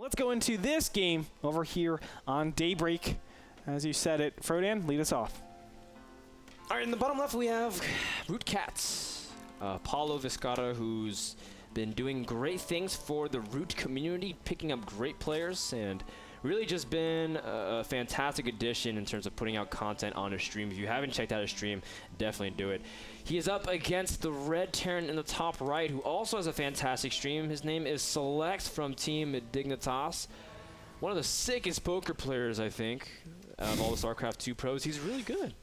Let's go into this game over here on Daybreak. As you said it, Frodan, lead us off. All right, in the bottom left, we have Root CatZ, Paulo Viscata, who's been doing great things for the Root community, picking up great players, and really just been a fantastic addition in terms of putting out content on a stream. If you haven't checked out his stream, definitely do it. He is up against the Red Terran in the top right, who also has a fantastic stream. His name is SeleCT from Team Dignitas. One of the sickest poker players, I think, out of all the StarCraft 2 pros. He's really good.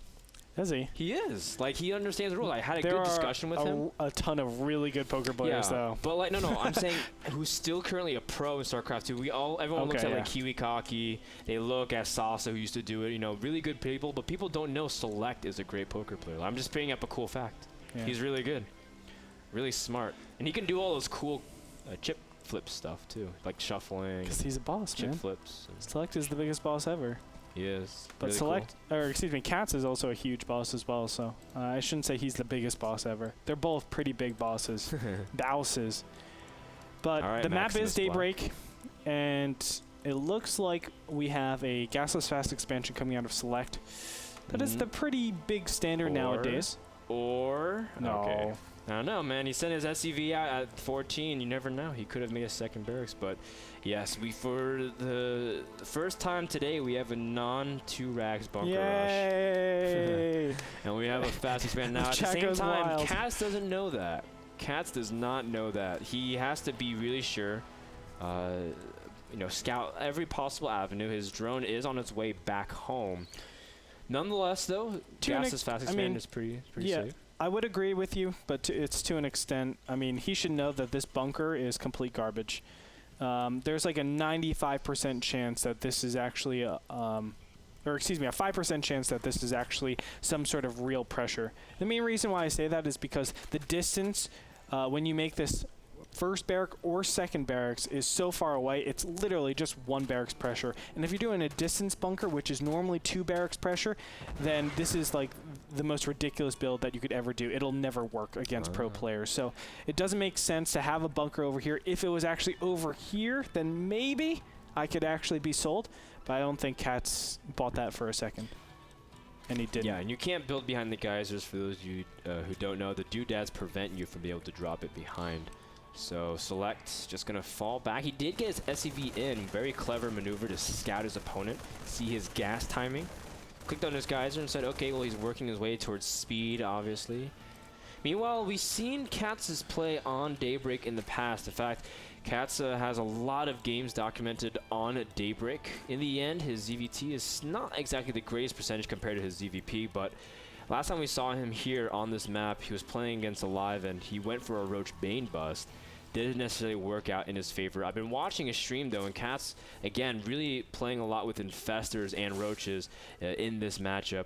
Is he? He is. Like, he understands the rules. I had a good discussion with him. A ton of really good poker players, though. But, like, no, I'm saying who's still currently a pro in StarCraft 2. Everyone looks at, like, Kiwi Kaki. They look at Sasa, who used to do it. You know, really good people. But people don't know SeleCT is a great poker player. I'm just bringing up a cool fact. Yeah. He's really good. Really smart. And he can do all those cool chip flip stuff, too. Like shuffling. Because he's a boss, chip man. Flips. SeleCT is the biggest boss ever. He is. But really SeleCT, or excuse me, CatZ is also a huge boss as well, so I shouldn't say he's the biggest boss ever. They're both pretty big bosses. Bosses. But right, the map is Daybreak, and it looks like we have a gasless fast expansion coming out of SeleCT. That is the pretty big standard nowadays. No. Okay. I don't know, man. He sent his SCV out at 14. You never know. He could have made a second barracks. But, yes, for the first time today, we have a non-2 rags bunker rush. And we have a fast expand. Now, at the same time, CatZ doesn't know that. CatZ does not know that. He has to be really sure. You know, scout every possible avenue. His drone is on its way back home. Nonetheless, though, CatZ's fast expand is pretty safe. I would agree with you, but it's to an extent. I mean, he should know that this bunker is complete garbage. There's like a 95% chance that this is actually a 5% chance that this is actually some sort of real pressure. The main reason why I say that is because the distance when you make this first barrack or second barracks is so far away, it's literally just 1 barracks pressure. And if you're doing a distance bunker, which is normally 2 barracks pressure, then this is like the most ridiculous build that you could ever do. It'll never work against pro players. So it doesn't make sense to have a bunker over here. If it was actually over here, then maybe I could actually be sold. But I don't think CatZ bought that for a second. And he didn't. Yeah, and you can't build behind the geysers. For those of you who don't know, the doodads prevent you from being able to drop it behind. So SeleCT's just going to fall back. He did get his SCV in. Very clever maneuver to scout his opponent, see his gas timing. Clicked on his geyser and said, okay, well, he's working his way towards speed, obviously. Meanwhile, we've seen CatZ's play on Daybreak in the past. In fact, CatZ has a lot of games documented on Daybreak. In the end, his ZVT is not exactly the greatest percentage compared to his ZVP, but last time we saw him here on this map, he was playing against Alive, and he went for a Roach Bane bust. Didn't necessarily work out in his favor. I've been watching his stream, though, and CatZ, again, really playing a lot with Infestors and Roaches in this matchup.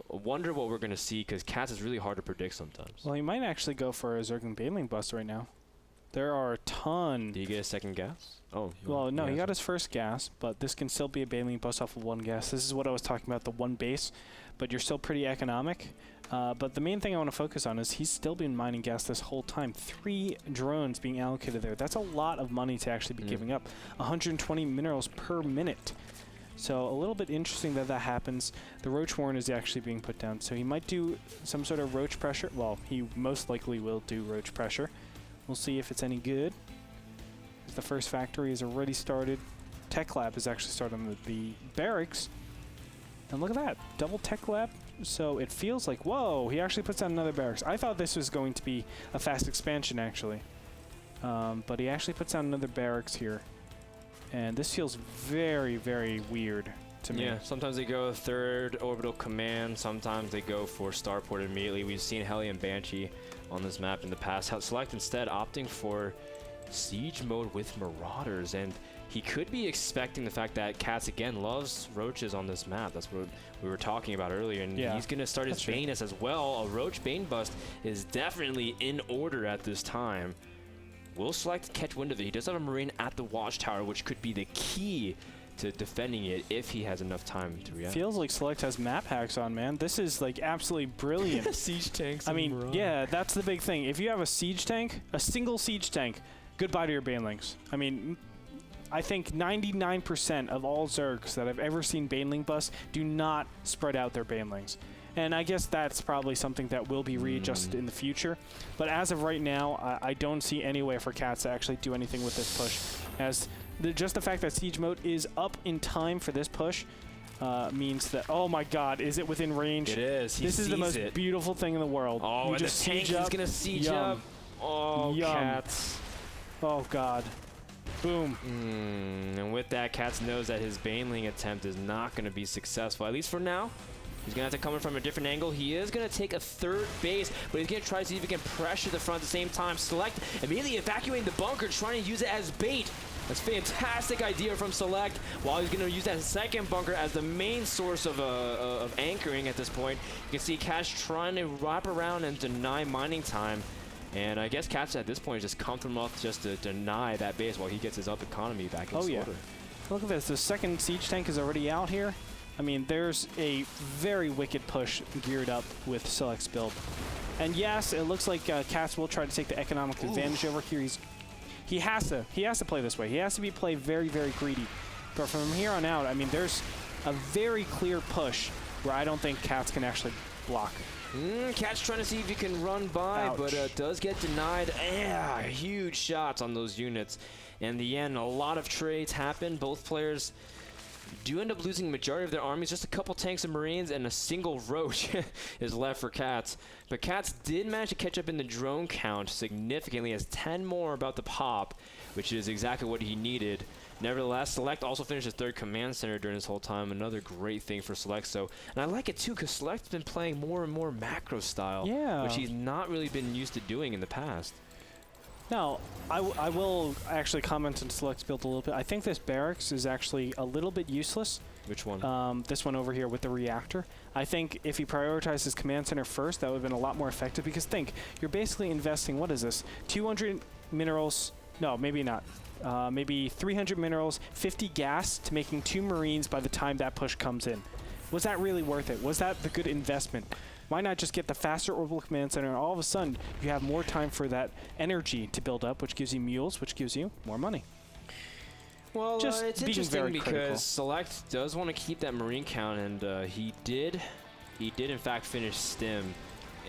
Wonder what we're going to see, because CatZ is really hard to predict sometimes. Well, he might actually go for a Zergling Baneling bust right now. There are a ton. Did he get a second gas? Oh. Well, no, he got his first gas, but this can still be a Baneling bust off of 1 gas. This is what I was talking about, the 1 base, but you're still pretty economic. But the main thing I want to focus on is he's still been mining gas this whole time. 3 drones being allocated there. That's a lot of money to actually be giving up. 120 minerals per minute. So a little bit interesting that that happens. The Roach Warren is actually being put down, so he might do some sort of Roach pressure. Well, he most likely will do Roach pressure. We'll see if it's any good. The first factory is already started. Tech Lab is actually starting with the barracks. And look at that, double Tech Lab. So it feels like, whoa, he actually puts down another barracks. I thought this was going to be a fast expansion, actually. But he actually puts down another barracks here. And this feels very, very weird to me. Yeah, sometimes they go 3rd orbital command. Sometimes they go for starport immediately. We've seen Heli and Banshee on this map in the past. SeleCT instead opting for siege mode with Marauders, and he could be expecting the fact that CatZ again loves Roaches on this map. That's what we were talking about earlier, and he's going to start his Banus as well. A Roach Bane bust is definitely in order at this time. Will SeleCT catch wind of it? He does have a Marine at the Watchtower, which could be the key to defending it if he has enough time to react. Feels like SeleCT has map hacks on, man. This is like absolutely brilliant. Siege tanks. I mean, yeah, that's the big thing. If you have a siege tank, a single siege tank, goodbye to your Banelings. I mean, I think 99% of all Zergs that I've ever seen Baneling bust do not spread out their Banelings. And I guess that's probably something that will be readjusted in the future. But as of right now, I don't see any way for CatZ to actually do anything with this push. As just the fact that Siege Mode is up in time for this push means that, oh my god, is it within range? It is. This is the most beautiful thing in the world. Oh, you and just the tank is going to siege up. Oh, CatZ. Oh god. Boom. And with that, CatZ knows that his Baneling attempt is not going to be successful, at least for now. He's going to have to come in from a different angle. He is going to take a third base, but he's going to try to see if he can pressure the front at the same time. SeleCT immediately evacuating the bunker, trying to use it as bait. That's a fantastic idea from SeleCT, while he's going to use that second bunker as the main source of anchoring at this point. You can see CatZ trying to wrap around and deny mining time. And I guess CatZ at this point is just comfortable enough just to deny that base while he gets his up economy back in order. Yeah. Look at this. The second siege tank is already out here. I mean, there's a very wicked push geared up with SeleCT's build. And yes, it looks like CatZ will try to take the economic advantage over here. He has to play this way. He has to play very, very greedy. But from here on out, I mean, there's a very clear push where I don't think CatZ can actually block. CatZ trying to see if he can run by, Ouch. but does get denied. Huge shots on those units. In the end, a lot of trades happen. Both players do end up losing the majority of their armies. Just a couple tanks and Marines and a single Roach is left for CatZ. But CatZ did manage to catch up in the drone count significantly, as 10 more about to pop, which is exactly what he needed. Nevertheless, SeleCT also finished his third command center during this whole time. Another great thing for SeleCT. So, and I like it too, because SeleCT's been playing more and more macro style, which he's not really been used to doing in the past. Now, I will actually comment on SeleCT's build a little bit. I think this barracks is actually a little bit useless. Which one? This one over here with the reactor. I think if he prioritized his command center first, that would have been a lot more effective. Because think, you're basically investing, what is this? 200 minerals. No, maybe not. Maybe 300 minerals, 50 gas to making 2 Marines by the time that push comes in. Was that really worth it? Was that the good investment? Why not just get the faster orbital command center, and all of a sudden you have more time for that energy to build up, which gives you mules, which gives you more money. Well, just it's interesting because SeleCT does want to keep that Marine count, and he did in fact finish Stim.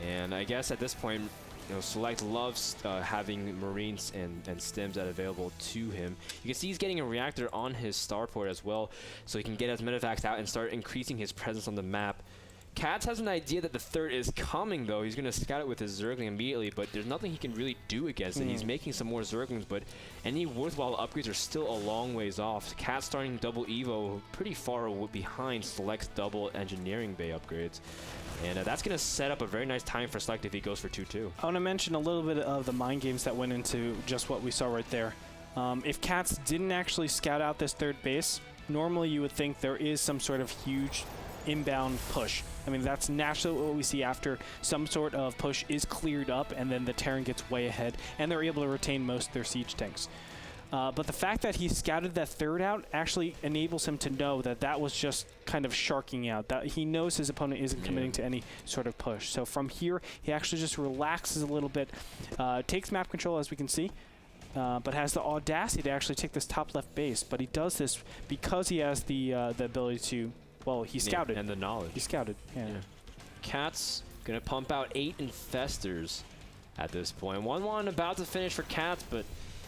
And I guess at this point, you know, SeleCT loves having Marines and Stims that are available to him. You can see he's getting a reactor on his starport as well, so he can get his medevacs out and start increasing his presence on the map. CatZ has an idea that the third is coming, though. He's going to scout it with his Zergling immediately, but there's nothing he can really do against it. He's making some more Zerglings, but any worthwhile upgrades are still a long ways off. CatZ starting double Evo pretty far behind SeleCT's double engineering bay upgrades. And that's going to set up a very nice time for SeleCT if he goes for 2-2. I want to mention a little bit of the mind games that went into just what we saw right there. If CatZ didn't actually scout out this third base, normally you would think there is some sort of huge inbound push. I mean, that's naturally what we see after some sort of push is cleared up and then the Terran gets way ahead and they're able to retain most of their siege tanks. But the fact that he scouted that third out actually enables him to know that that was just kind of sharking out, that he knows his opponent isn't committing to any sort of push. So from here, he actually just relaxes a little bit, takes map control as we can see, but has the audacity to actually take this top left base. But he does this because he has the ability to, well, he scouted. And the knowledge. He scouted, CatZ going to pump out 8 Infestors at this point. 1-1 about to finish for CatZ, but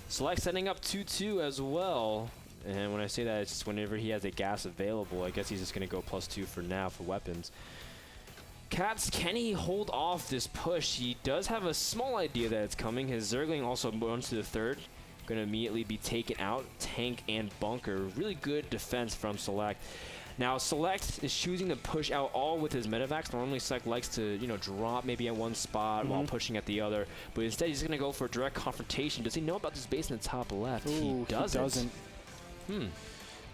SeleCT setting up 2-2 as well. And when I say that, it's just whenever he has a gas available. I guess he's just going to go +2 for now for weapons. CatZ, can he hold off this push? He does have a small idea that it's coming. His Zergling also runs to the third. Going to immediately be taken out. Tank and bunker. Really good defense from SeleCT. Now, SeleCT is choosing to push out all with his medevacs. Normally, SeleCT likes to, you know, drop maybe at one spot while pushing at the other. But instead, he's going to go for a direct confrontation. Does he know about this base in the top left? Ooh, he doesn't.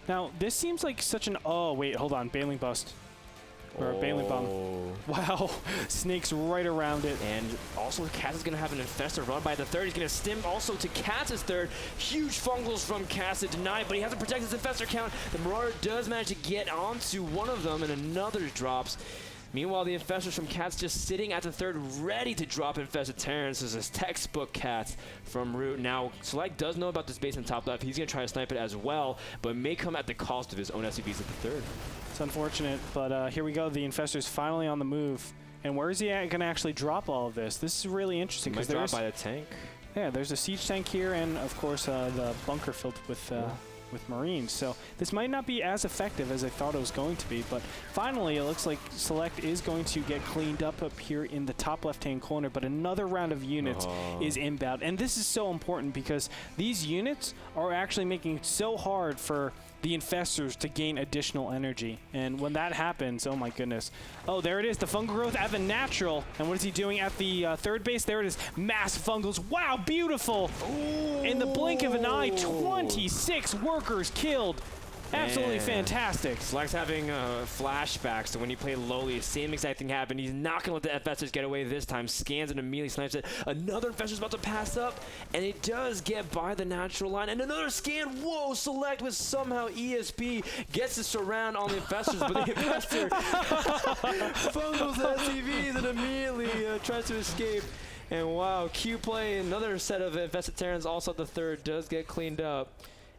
Now, this seems like such an... Oh, wait, hold on. Baneling bust. Or Baneling bomb. Wow. Snakes right around it. And also, CatZ is going to have an Infestor run by the third. He's going to stim also to CatZ's third. Huge fungals from CatZ to deny, but he has to protect his Infestor count. The Marauder does manage to get onto one of them, and another drops. Meanwhile, the Infestors from CatZ just sitting at the third, ready to drop Infested Terrans. This is textbook CatZ from Root. Now, SeleCT does know about this base in top left. He's going to try to snipe it as well, but may come at the cost of his own SCVs at the third. It's unfortunate, but here we go. The Infestor's finally on the move. And where is he going to actually drop all of this? This is really interesting. Might drop by the tank. Yeah, there's a siege tank here, and of course the bunker filled with Marines. So this might not be as effective as I thought it was going to be, but finally it looks like SeleCT is going to get cleaned up here in the top left-hand corner, but another round of units is inbound. And this is so important because these units are actually making it so hard for the Infestors to gain additional energy. And when that happens, oh my goodness. Oh, there it is, the fungal growth at the natural. And what is he doing at the third base? There it is, mass fungals. Wow, beautiful. Ooh. In the blink of an eye, 26 workers killed. Absolutely fantastic. SeleCT's having flashbacks to when he played lowly. Same exact thing happened. He's not going to let the Infestors get away this time. Scans and immediately snipes it. Another Infestor's about to pass up, and it does get by the natural line. And another scan. Whoa, SeleCT with somehow ESP gets the surround on the Infestors, but the Infestor fumbles the SCVs and immediately tries to escape. And wow, Q play, another set of Infested Terrans also at the third does get cleaned up.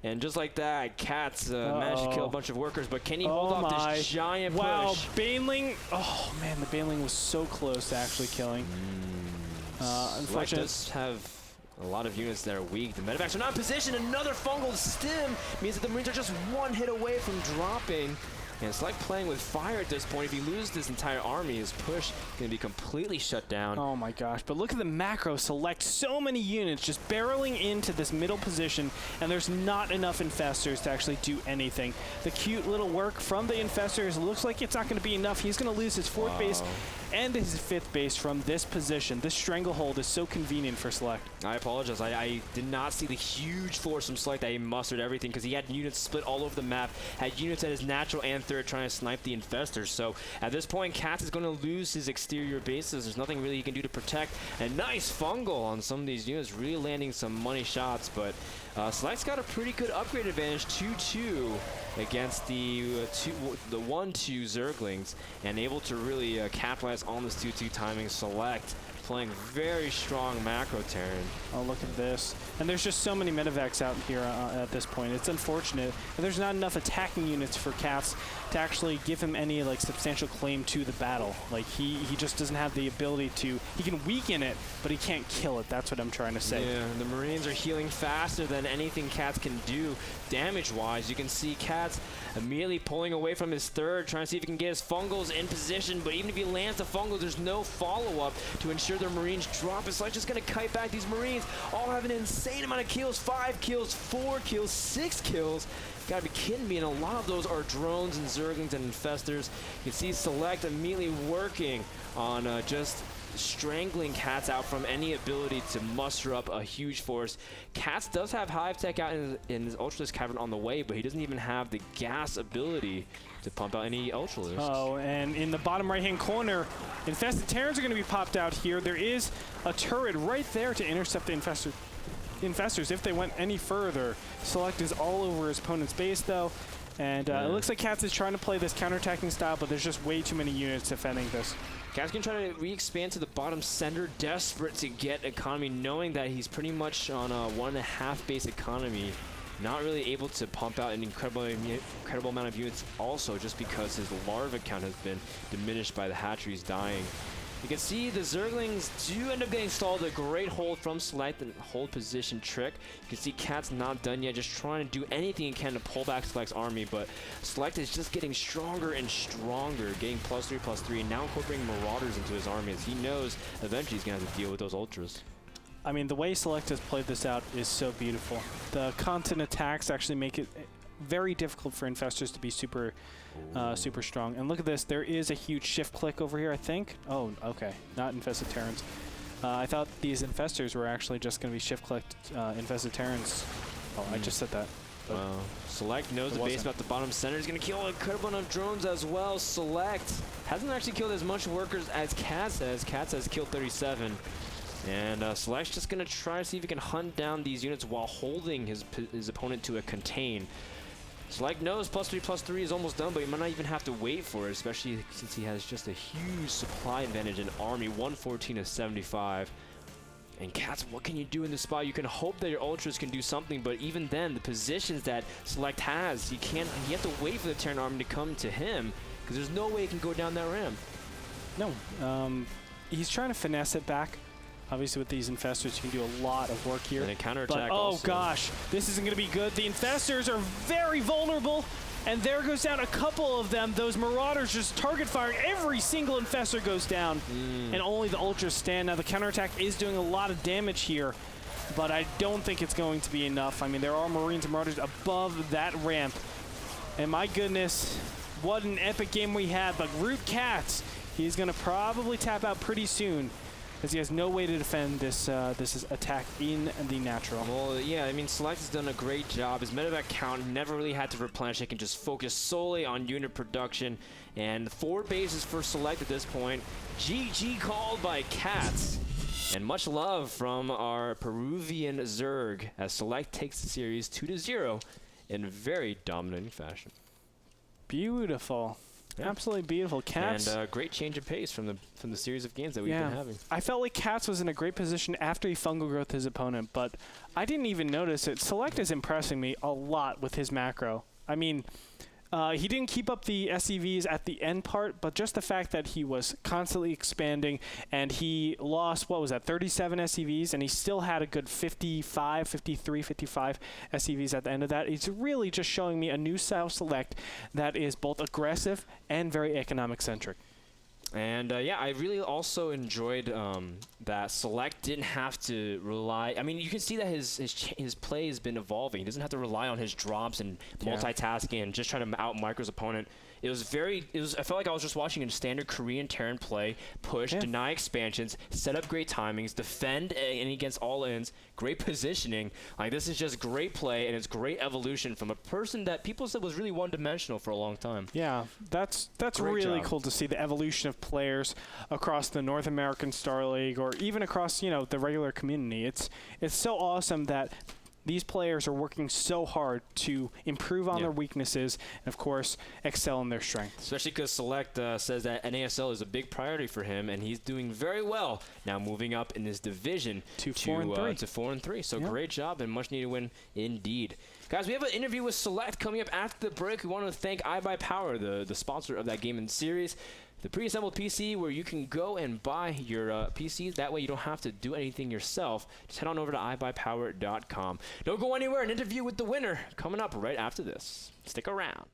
And just like that, CatZ managed to kill a bunch of workers, but can he hold off this giant push? Wow, Baneling. Oh man, the Baneling was so close to actually killing. Unfortunately, does have a lot of units that are weak. The medevacs are not in position. Another fungal stim means that the Marines are just one hit away from dropping. And it's like playing with fire at this point. If you lose this entire army, his push is going to be completely shut down. Oh my gosh, but look at the macro SeleCT. So many units just barreling into this middle position, and there's not enough Infestors to actually do anything. The cute little work from the Infestors looks like it's not going to be enough. He's going to lose his fourth base and his fifth base from this position. This stranglehold is so convenient for SeleCT. I apologize. I did not see the huge force from SeleCT that he mustered everything because he had units split all over the map, had units at his natural and third trying to snipe the Infestors. So at this point, CatZ is going to lose his exterior bases. There's nothing really he can do to protect. And nice fungal on some of these units, really landing some money shots. But SeleCT's got a pretty good upgrade advantage, 2-2 against the 1-2 Zerglings, and able to really capitalize on this 2-2 timing. SeleCT playing very strong macro Terran. Oh, look at this. And there's just so many medevacs out here at this point. It's unfortunate. And there's not enough attacking units for CatZ to actually give him any like substantial claim to the battle. Like he just doesn't have the ability to, he can weaken it, but he can't kill it. That's what I'm trying to say. Yeah, the Marines are healing faster than anything CatZ can do damage-wise. You can see CatZ immediately pulling away from his third, trying to see if he can get his fungals in position, but even if he lands the fungals, there's no follow-up to ensure their Marines drop. It's like just gonna kite back. These Marines all have an insane amount of kills, 5 kills, 4 kills, 6 kills. Gotta be kidding me, and a lot of those are drones and Zerglings and Infestors. You can see SeleCT immediately working on just strangling CatZ out from any ability to muster up a huge force. CatZ does have Hive Tech out in his Ultralisk Cavern on the way, but he doesn't even have the gas ability to pump out any Ultralisks. Oh, and in the bottom right-hand corner, Infested Terrans are going to be popped out here. There is a turret right there to intercept the Infestors if they went any further. SeleCT is all over his opponent's base, though. And it looks like CatZ is trying to play this counterattacking style, but there's just way too many units defending this. CatZ can try to re-expand to the bottom center, desperate to get economy, knowing that he's pretty much on a 1.5 base economy. Not really able to pump out an incredible amount of units also, just because his larva count has been diminished by the hatcheries dying. You can see the Zerglings do end up getting stalled. A great hold from SeleCT and hold position trick. You can see CatZ not done yet, just trying to do anything he can to pull back SeleCT's army, but SeleCT is just getting stronger and stronger, getting +3/+3, and now incorporating Marauders into his army as he knows eventually he's going to have to deal with those Ultras. I mean, the way SeleCT has played this out is so beautiful. The constant attacks actually make it very difficult for Infestors to be super strong. And look at this. There is a huge shift click over here, I think. Oh, okay. Not Infested Terrans. I thought these Infestors were actually just going to be shift clicked Infested Terrans. Oh, I just said that. Wow. SeleCT knows the base about the bottom center. He's going to kill an incredible amount of drones as well. SeleCT hasn't actually killed as much workers as CatZ has. CatZ has killed 37. And SeleCT's just going to try to see if he can hunt down these units while holding his opponent to a contain. Select knows +3/+3 is almost done, but he might not even have to wait for it, especially since he has just a huge supply advantage in Army, 114 to 75. And CatZ, what can you do in this spot? You can hope that your ultras can do something, but even then, the positions that Select has, you have to wait for the Terran Army to come to him, because there's no way he can go down that ramp. No, he's trying to finesse it back. Obviously, with these infestors, you can do a lot of work here. And a counterattack. But, also. gosh, this isn't going to be good. The infestors are very vulnerable, and there goes down a couple of them. Those marauders just target firing. Every single infestor goes down, and only the ultras stand. Now, the counterattack is doing a lot of damage here, but I don't think it's going to be enough. I mean, there are Marines and marauders above that ramp, and my goodness, what an epic game we had. But Root CatZ, he's going to probably tap out pretty soon, because he has no way to defend this attack in the natural. Well, yeah, I mean, Select has done a great job. His medevac count never really had to replenish. He can just focus solely on unit production. And 4 bases for Select at this point. GG called by CatZ. And much love from our Peruvian Zerg as Select takes the series 2-0 in very dominant fashion. Beautiful. Yeah. Absolutely beautiful. CatZ. And a great change of pace from the series of games that we've been having. I felt like CatZ was in a great position after he fungal growth his opponent, but I didn't even notice it. Select is impressing me a lot with his macro. I mean, he didn't keep up the SCVs at the end part, but just the fact that he was constantly expanding and he lost, what was that, 37 SCVs, and he still had a good 55, 53, 55 SCVs at the end of that. It's really just showing me a new style Select that is both aggressive and very economic-centric. And yeah, I really also enjoyed that Select didn't have to rely. I mean, you can see that his play has been evolving. He doesn't have to rely on his drops and multitasking and just trying to out micro his opponent. I felt like I was just watching a standard Korean Terran play, push, deny expansions, set up great timings, defend and against all ends, great positioning. Like, this is just great play, and it's great evolution from a person that people said was really one-dimensional for a long time. Yeah, that's really cool to see the evolution of players across the North American Star League or even across, the regular community. It's so awesome that these players are working so hard to improve on their weaknesses and, of course, excel in their strengths. Especially because Select says that NASL is a big priority for him, and he's doing very well now, moving up in this division to 4-3. So great job and much needed win indeed. Guys, we have an interview with Select coming up after the break. We want to thank iBuyPower, the sponsor of that game and series. The pre-assembled PC where you can go and buy your PCs. That way you don't have to do anything yourself. Just head on over to iBuyPower.com. Don't go anywhere. An interview with the winner coming up right after this. Stick around.